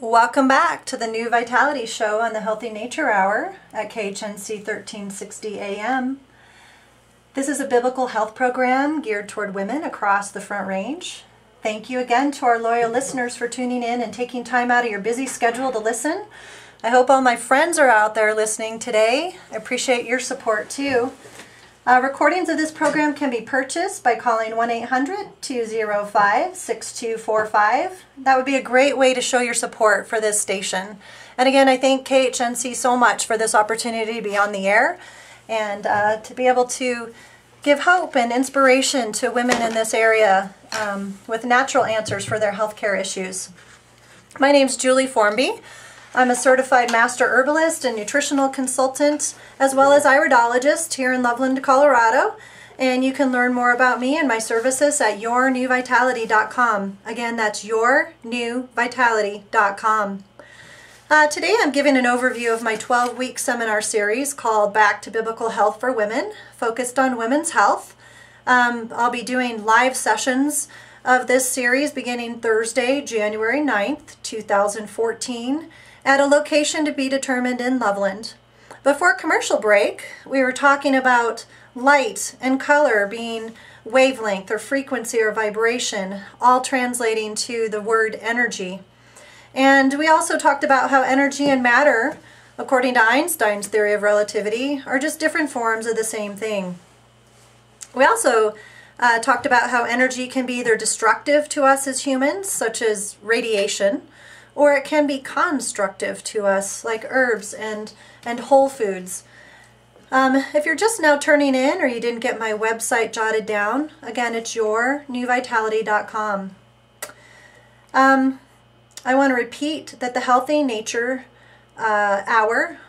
Welcome back to the New Vitality Show on the Healthy Nature Hour at KHNC 1360 AM. This is a biblical health program geared toward women across the Front Range. Thank you again to our loyal listeners for tuning in and taking time out of your busy schedule to listen. I hope all my friends are out there listening today. I appreciate your support too. Recordings of this program can be purchased by calling 1-800-205-6245. That would be a great way to show your support for this station. And again, I thank KHNC so much for this opportunity to be on the air and to be able to give hope and inspiration to women in this area with natural answers for their healthcare issues. My name is Julie Formby. I'm a certified master herbalist and nutritional consultant, as well as iridologist here in Loveland, Colorado. And you can learn more about me and my services at yournewvitality.com. Again, that's yournewvitality.com. Today I'm giving an overview of my 12-week seminar series called Back to Biblical Health for Women, focused on women's health. I'll be doing live sessions of this series beginning Thursday, January 9th, 2014. At a location to be determined in Loveland. Before commercial break, we were talking about light and color being wavelength or frequency or vibration, all translating to the word energy. And we also talked about how energy and matter, according to Einstein's theory of relativity, are just different forms of the same thing. We also talked about how energy can be either destructive to us as humans, such as radiation, or it can be constructive to us, like herbs and whole foods. If you're just now turning in or you didn't get my website jotted down, again, it's yournewvitality.com. I want to repeat that the Healthy Nature Hour,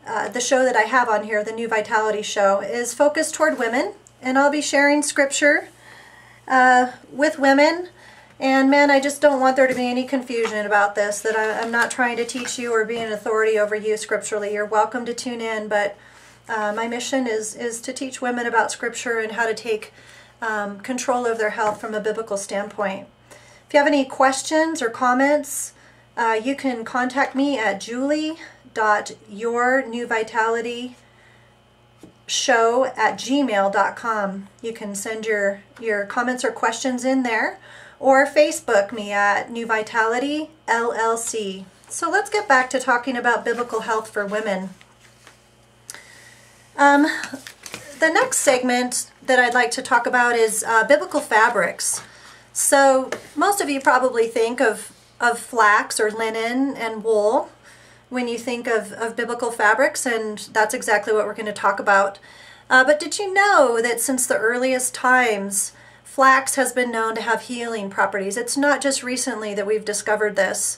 the show that I have on here, the New Vitality Show, is focused toward women, and I'll be sharing scripture with women. And man, I just don't want there to be any confusion about this, that I'm not trying to teach you or be an authority over you scripturally. You're welcome to tune in, but my mission is to teach women about scripture and how to take control of their health from a biblical standpoint. If you have any questions or comments, you can contact me at julie.yournewvitalityshow@gmail.com. You can send your comments or questions in there, or Facebook me at New Vitality LLC. So let's get back to talking about biblical health for women. The next segment that I'd like to talk about is biblical fabrics. So most of you probably think of flax or linen and wool when you think of biblical fabrics, and that's exactly what we're going to talk about. But did you know that since the earliest times, flax has been known to have healing properties? It's not just recently that we've discovered this.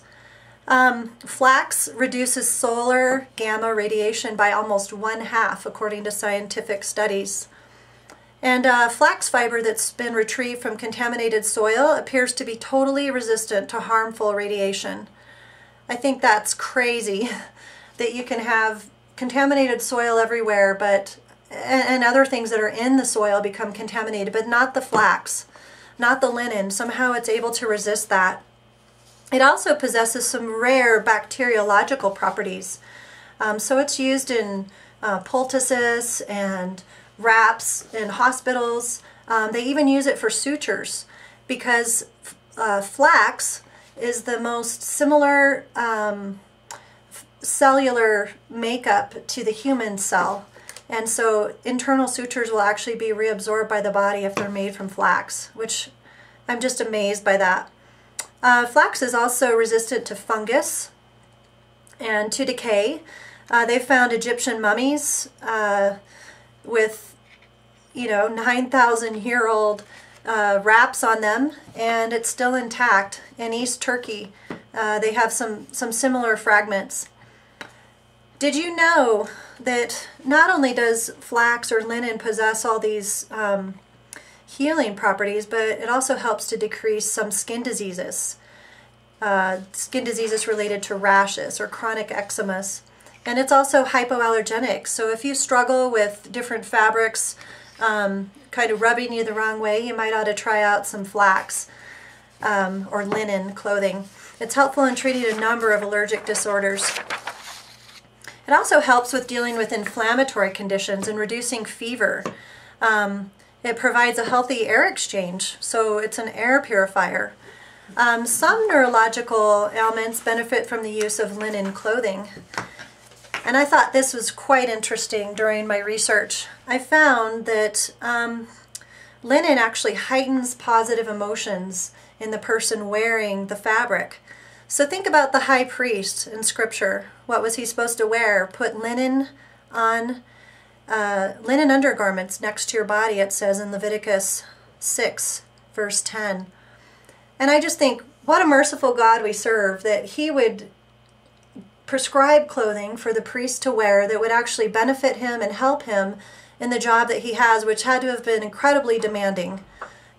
Flax reduces solar gamma radiation by almost 1/2, according to scientific studies. And flax fiber that's been retrieved from contaminated soil appears to be totally resistant to harmful radiation. I think that's crazy that you can have contaminated soil everywhere, but and other things that are in the soil become contaminated, but not the flax, not the linen. Somehow it's able to resist that. It also possesses some rare bacteriological properties. So it's used in poultices and wraps in hospitals. They even use it for sutures because flax is the most similar cellular makeup to the human cell. And so internal sutures will actually be reabsorbed by the body if they're made from flax, which I'm just amazed by that. Flax is also resistant to fungus and to decay. They found Egyptian mummies with 9,000-year-old wraps on them, and it's still intact. In East Turkey, they have some similar fragments. Did you know that not only does flax or linen possess all these healing properties, but it also helps to decrease some skin diseases related to rashes or chronic eczemas. And it's also hypoallergenic. So if you struggle with different fabrics kind of rubbing you the wrong way, you might ought to try out some flax or linen clothing. It's helpful in treating a number of allergic disorders. It also helps with dealing with inflammatory conditions and reducing fever. It provides a healthy air exchange, so it's an air purifier. Some neurological ailments benefit from the use of linen clothing. And I thought this was quite interesting during my research. I found that linen actually heightens positive emotions in the person wearing the fabric. So think about the high priest in Scripture. What was he supposed to wear? Put linen on, linen undergarments next to your body, it says in Leviticus 6, verse 10. And I just think, what a merciful God we serve, that he would prescribe clothing for the priest to wear that would actually benefit him and help him in the job that he has, which had to have been incredibly demanding.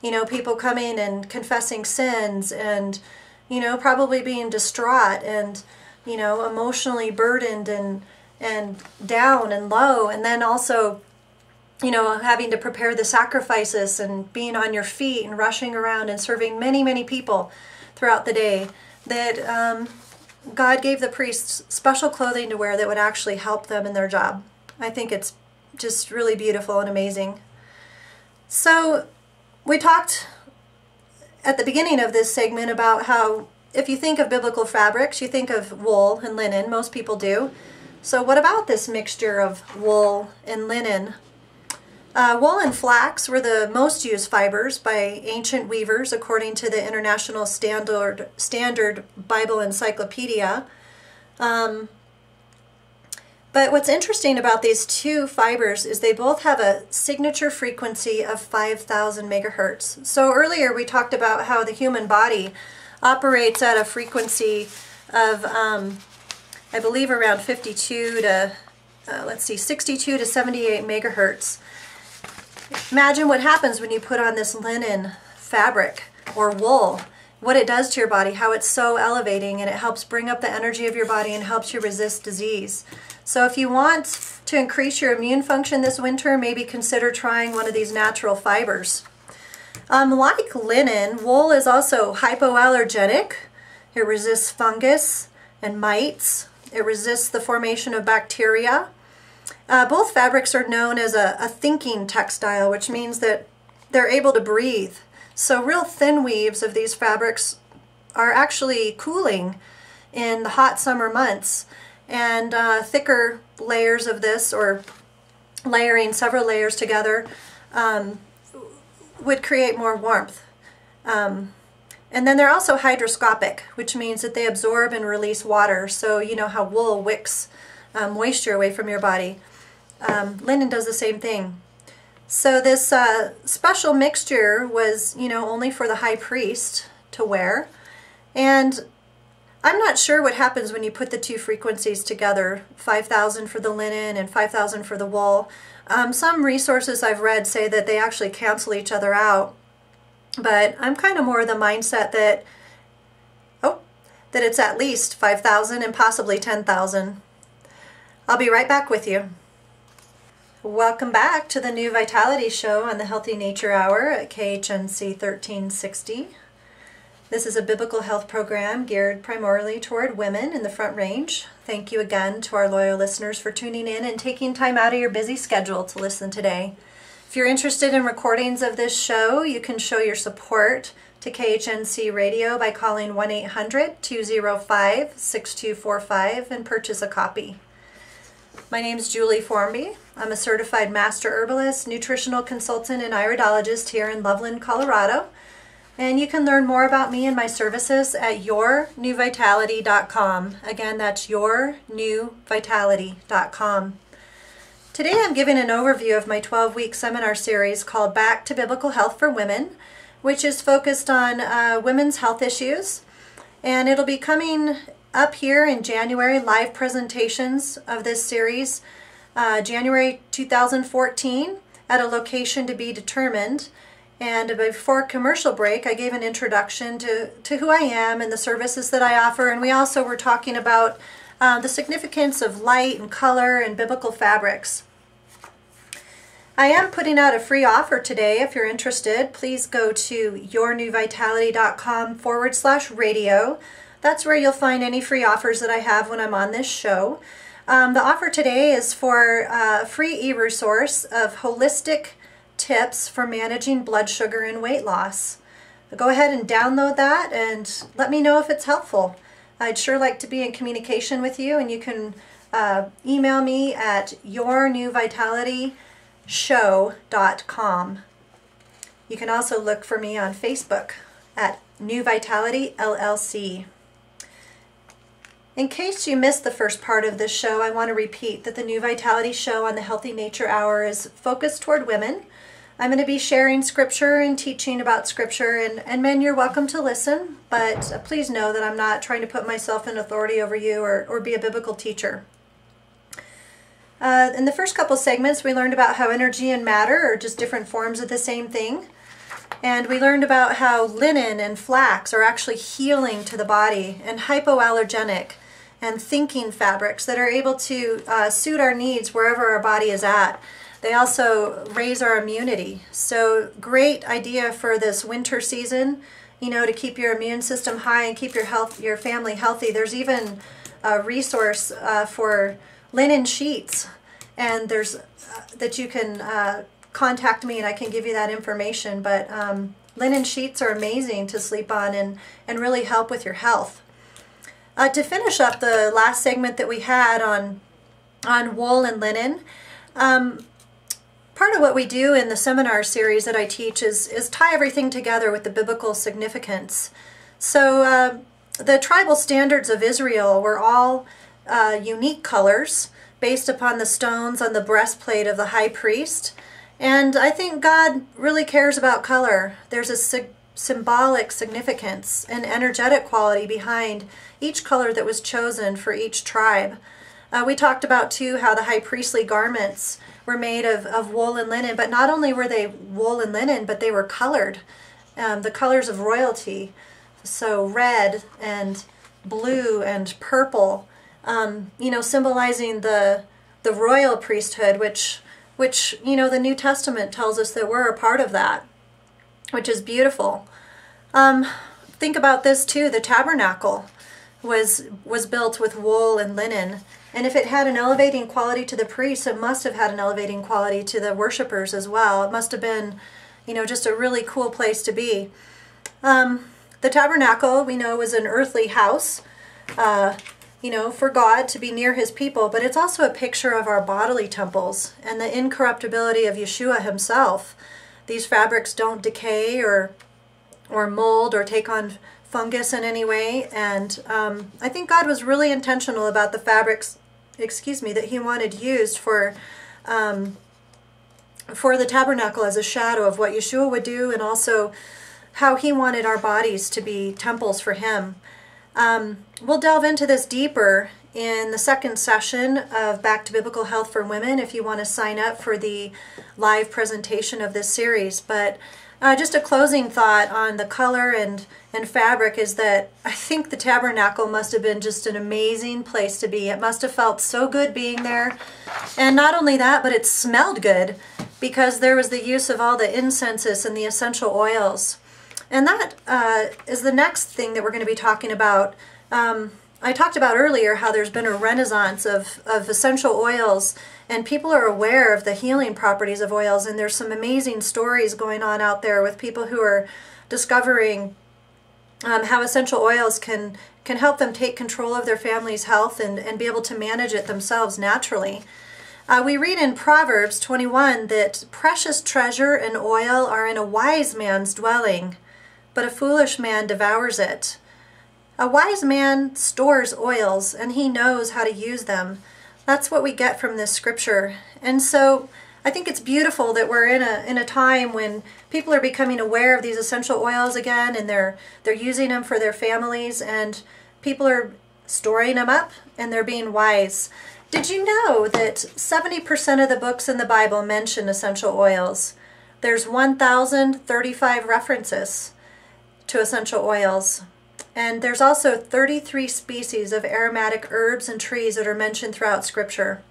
You know, people coming and confessing sins and, you know, probably being distraught and, you know, emotionally burdened and down and low, and then also, you know, having to prepare the sacrifices and being on your feet and rushing around and serving many, many people throughout the day, that God gave the priests special clothing to wear that would actually help them in their job. I think it's just really beautiful and amazing. So we talked at the beginning of this segment about how if you think of biblical fabrics, you think of wool and linen. Most people do. So what about this mixture of wool and linen? Wool and flax were the most used fibers by ancient weavers, according to the International Standard Bible Encyclopedia. But what's interesting about these two fibers is they both have a signature frequency of 5,000 megahertz. So earlier we talked about how the human body operates at a frequency of, I believe, around 62 to, 62 to 78 megahertz. Imagine what happens when you put on this linen fabric or wool, what it does to your body, how it's so elevating, and it helps bring up the energy of your body and helps you resist disease. So if you want to increase your immune function this winter, maybe consider trying one of these natural fibers. Like linen, wool is also hypoallergenic. It resists fungus and mites. It resists the formation of bacteria. Both fabrics are known as a thinking textile, which means that they're able to breathe. So real thin weaves of these fabrics are actually cooling in the hot summer months. And thicker layers of this, or layering several layers together, would create more warmth. And then they're also hygroscopic, which means that they absorb and release water. So you know how wool wicks moisture away from your body. Linen does the same thing. So this special mixture was, you know, only for the high priest to wear. And I'm not sure what happens when you put the two frequencies together, 5,000 for the linen and 5,000 for the wool. Some resources I've read say that they actually cancel each other out, but I'm kind of more of the mindset that, that it's at least 5,000 and possibly 10,000. I'll be right back with you. Welcome back to the New Vitality Show on the Healthy Nature Hour at KHNC 1360. This is a biblical health program geared primarily toward women in the Front Range. Thank you again to our loyal listeners for tuning in and taking time out of your busy schedule to listen today. If you're interested in recordings of this show, you can show your support to KHNC Radio by calling 1-800-205-6245 and purchase a copy. My name is Julie Formby. I'm a certified master herbalist, nutritional consultant, and iridologist here in Loveland, Colorado. And you can learn more about me and my services at yournewvitality.com. Again, that's yournewvitality.com. Today I'm giving an overview of my 12-week seminar series called Back to Biblical Health for Women, which is focused on women's health issues. And it'll be coming up here in January, live presentations of this series, January 2014, at a location to be determined. And before commercial break, I gave an introduction to who I am and the services that I offer. And we also were talking about the significance of light and color and biblical fabrics. I am putting out a free offer today. If you're interested, please go to yournewvitality.com/radio. That's where you'll find any free offers that I have when I'm on this show. The offer today is for a free e-resource of holistic tips for managing blood sugar and weight loss. Go ahead and download that and let me know if it's helpful. I'd sure like to be in communication with you, and you can email me at yournewvitalityshow.com. You can also look for me on Facebook at New Vitality LLC. In case you missed the first part of this show, I want to repeat that the New Vitality Show on the Healthy Nature Hour is focused toward women. I'm going to be sharing scripture and teaching about scripture, and men, you're welcome to listen, but please know that I'm not trying to put myself in authority over you or be a biblical teacher. In the first couple segments, we learned about how energy and matter are just different forms of the same thing. And we learned about how linen and flax are actually healing to the body, and hypoallergenic and thinking fabrics that are able to suit our needs wherever our body is at. They also raise our immunity. So great idea for this winter season, you know, to keep your immune system high and keep your family healthy. There's even a resource for linen sheets, and there's that you can contact me and I can give you that information. But linen sheets are amazing to sleep on and really help with your health. To finish up the last segment that we had on wool and linen, part of what we do in the seminar series that I teach is tie everything together with the biblical significance. So the tribal standards of Israel were all unique colors based upon the stones on the breastplate of the high priest. And I think God really cares about color. There's a symbolic significance and energetic quality behind each color that was chosen for each tribe. We talked about too how the high priestly garments were made of wool and linen, but not only were they wool and linen, but they were colored, the colors of royalty. So red and blue and purple, you know, symbolizing the royal priesthood, which you know, the New Testament tells us that we're a part of that, which is beautiful. Think about this too. The tabernacle was built with wool and linen, and if it had an elevating quality to the priests, it must have had an elevating quality to the worshipers as well. It must have been, you know, just a really cool place to be. The tabernacle, we know, was an earthly house, you know, for God to be near his people, but it's also a picture of our bodily temples and the incorruptibility of Yeshua himself. These fabrics don't decay or mold or take on fungus in any way, and I think God was really intentional about the fabrics, that he wanted used for the tabernacle as a shadow of what Yeshua would do, and also how he wanted our bodies to be temples for him. We'll delve into this deeper in the second session of Back to Biblical Health for Women if you want to sign up for the live presentation of this series. But just a closing thought on the color and fabric is that I think the tabernacle must have been just an amazing place to be. It must have felt so good being there. And not only that, but it smelled good because there was the use of all the incenses and the essential oils. And that is the next thing that we're going to be talking about. I talked about earlier how there's been a renaissance of essential oils, and people are aware of the healing properties of oils, and there's some amazing stories going on out there with people who are discovering how essential oils can help them take control of their family's health and be able to manage it themselves naturally. We read in Proverbs 21 that precious treasure and oil are in a wise man's dwelling, but a foolish man devours it. A wise man stores oils, and he knows how to use them. That's what we get from this scripture. And so I think it's beautiful that we're in a time when people are becoming aware of these essential oils again, and they're using them for their families, and people are storing them up, and they're being wise. Did you know that 70% of the books in the Bible mention essential oils? There's 1,035 references to essential oils. And there's also 33 species of aromatic herbs and trees that are mentioned throughout Scripture.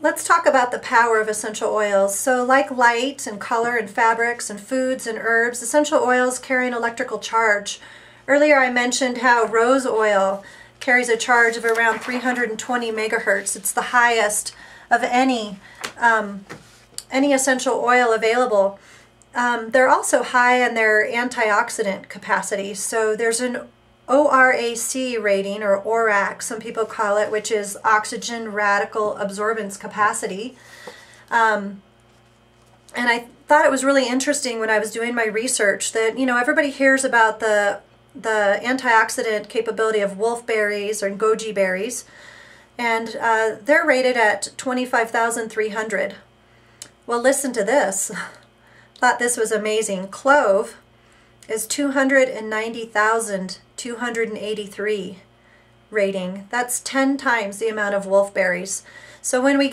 Let's talk about the power of essential oils. So like light and color and fabrics and foods and herbs, essential oils carry an electrical charge. Earlier I mentioned how rose oil carries a charge of around 320 megahertz. It's the highest of any essential oil available. They're also high in their antioxidant capacity. So there's an ORAC rating, or ORAC, some people call it, which is oxygen radical absorbance capacity. And I thought it was really interesting when I was doing my research that, you know, everybody hears about the antioxidant capability of wolfberries or goji berries, and they're rated at 25,300. Well, listen to this. Thought this was amazing. Clove is 290,283 rating. That's 10 times the amount of wolfberries. So when we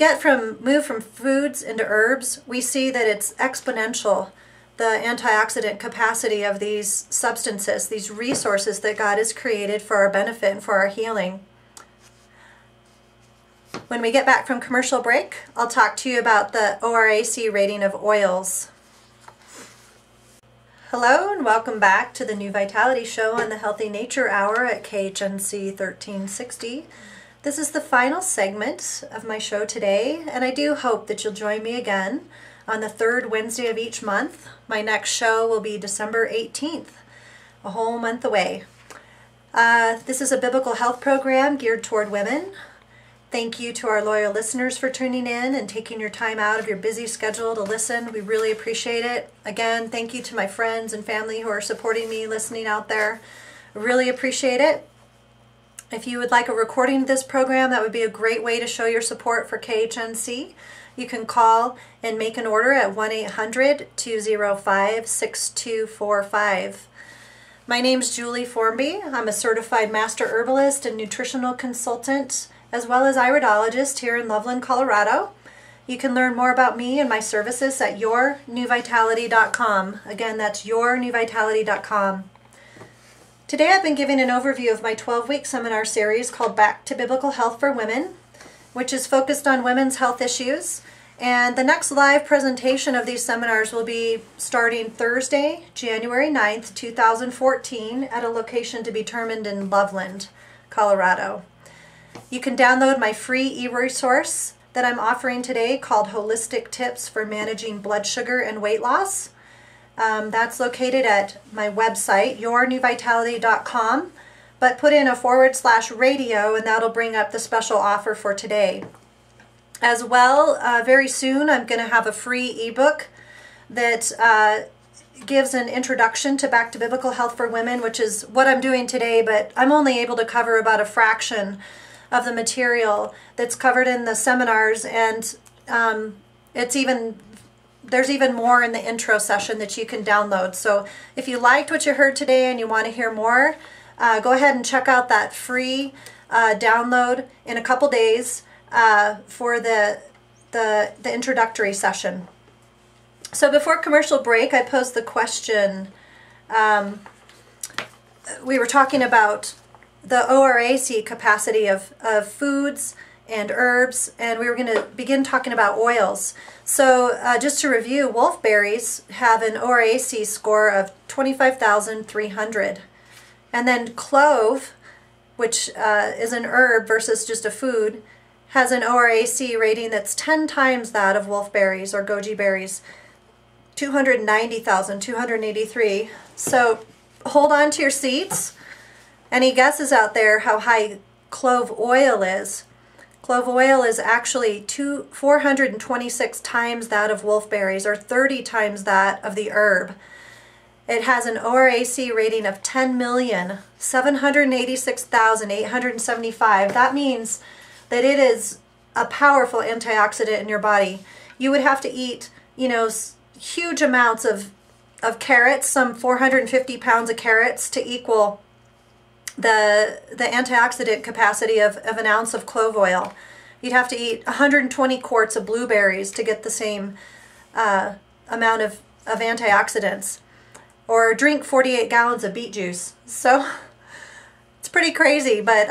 move from foods into herbs, we see that it's exponential, the antioxidant capacity of these substances, these resources that God has created for our benefit and for our healing. When we get back from commercial break, I'll talk to you about the ORAC rating of oils. Hello and welcome back to the New Vitality Show on the Healthy Nature Hour at KHNC 1360. This is the final segment of my show today, and I do hope that you'll join me again on the third Wednesday of each month. My next show will be December 18th, a whole month away. This is a biblical health program geared toward women. Thank you to our loyal listeners for tuning in and taking your time out of your busy schedule to listen. We really appreciate it. Again, thank you to my friends and family who are supporting me, listening out there. Really appreciate it. If you would like a recording of this program, that would be a great way to show your support for KHNC. You can call and make an order at 1-800-205-6245. My name's Julie Formby. I'm a certified master herbalist and nutritional consultant, as well as iridologist here in Loveland, Colorado. You can learn more about me and my services at yournewvitality.com. Again, that's yournewvitality.com. Today I've been giving an overview of my 12-week seminar series called Back to Biblical Health for Women, which is focused on women's health issues. And the next live presentation of these seminars will be starting Thursday, January 9th, 2014 at a location to be determined in Loveland, Colorado. You can download my free e-resource that I'm offering today called Holistic Tips for Managing Blood Sugar and Weight Loss. That's located at my website, yournewvitality.com, but put in a /radio and that'll bring up the special offer for today. As well, very soon I'm going to have a free ebook that gives an introduction to Back to Biblical Health for Women, which is what I'm doing today, but I'm only able to cover about a fraction of the material that's covered in the seminars, and there's even more in the intro session that you can download. So if you liked what you heard today and you want to hear more, go ahead and check out that free download in a couple days for the introductory session. So before commercial break, I posed the question, we were talking about the ORAC capacity of foods and herbs, and we were going to begin talking about oils. So just to review, wolfberries have an ORAC score of 25,300. And then clove, which is an herb versus just a food, has an ORAC rating that's 10 times that of wolfberries or goji berries, 290,283. So hold on to your seats. Any guesses out there how high clove oil is? Clove oil is actually 426 times that of wolfberries, or 30 times that of the herb. It has an ORAC rating of 10,786,875. That means that it is a powerful antioxidant in your body. You would have to eat, you know, huge amounts of carrots, some 450 pounds of carrots, to equal the antioxidant capacity of an ounce of clove oil. You'd have to eat 120 quarts of blueberries to get the same amount of antioxidants, or drink 48 gallons of beet juice. So it's pretty crazy, but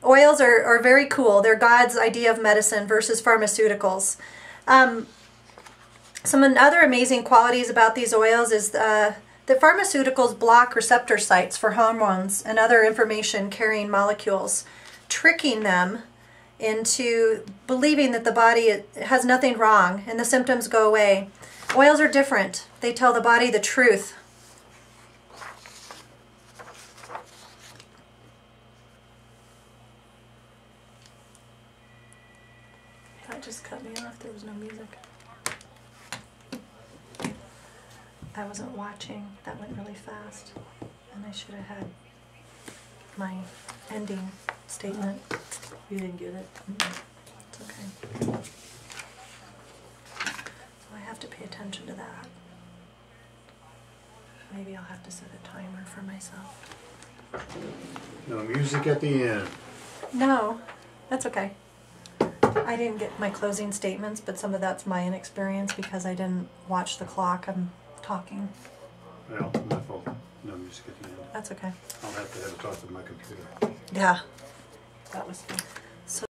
Oils are very cool. They're God's idea of medicine versus pharmaceuticals. Some other amazing qualities about these oils is that pharmaceuticals block receptor sites for hormones and other information-carrying molecules, tricking them into believing that the body has nothing wrong and the symptoms go away. Oils are different. They tell the body the truth. That just cut me off. There was no music. I wasn't watching. That went really fast. And I should have had my ending statement. You didn't get it? It's okay. So I have to pay attention to that. Maybe I'll have to set a timer for myself. No music at the end. No, that's okay. I didn't get my closing statements, but some of that's my inexperience because I didn't watch the clock. I'm talking. Well, my fault. No music at the end. That's okay. I'll have to have a talk with my computer. Yeah, that was fun.